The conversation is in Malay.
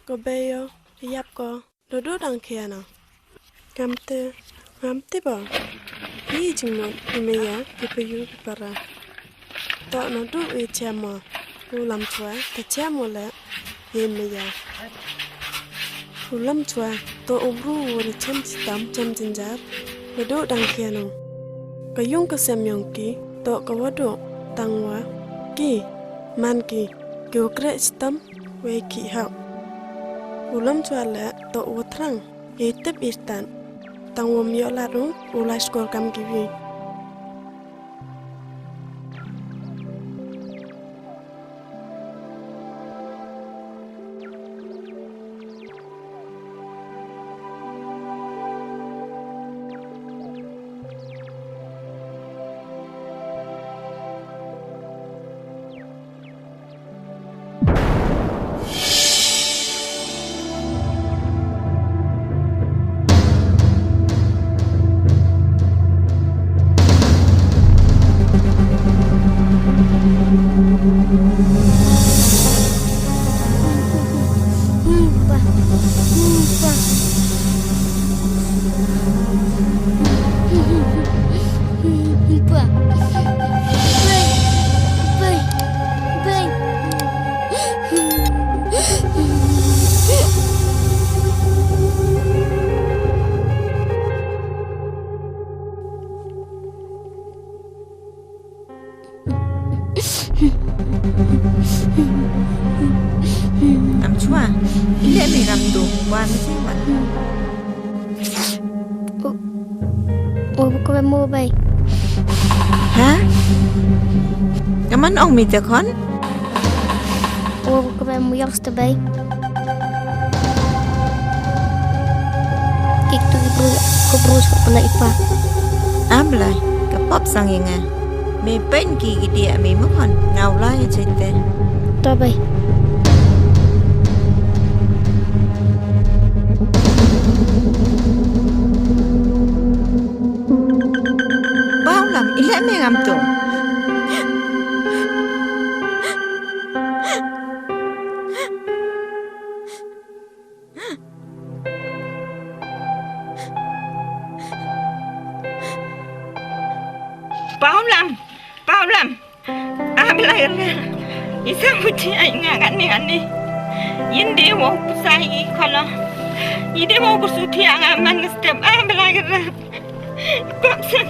Có bê yo, đi dắp có, đồ đốt đằng kia nào. Ngắm tê bỏ. Ý chừng một, đi mê yo, đi bê yu, đi bà ra. Tọ nó đốt uy chè mò. U làm chua, ta chè mò lẹ. Yê mê yo. U làm chua, tọ u bru u đi chăm chỉ tắm chăm chân giáp. Đồ đốt đằng kia nào. Có yung có xem yong kì, tọ có vợ độ, tăng hóa. Kì, man kì, kiều kre chỉ tắm, uê kì hạo. Ulam chua lẹ tọ u trăng, yê tiếp ít tàn. Tăng u miyo la rung, u la skol kam kì vi. Làm chua, ile mày làm đồ qua mới chứ bạn. Có mua bay. Hả? Cảm ơn ông mìnhจะkhốn. Có mua yok sa bay. Itu ko brus ko pala ipa. Ablay, kapop sang yang nga. May pen ki dia may mukhan ngau la ya chete. To bay. Bao làm ile mày làm tu. Bao làm. Ablay na. Isang buti ay nga gani. Hindi mo pusay kala. Hindi mo gusto tiang aman step ablay na. Kapsang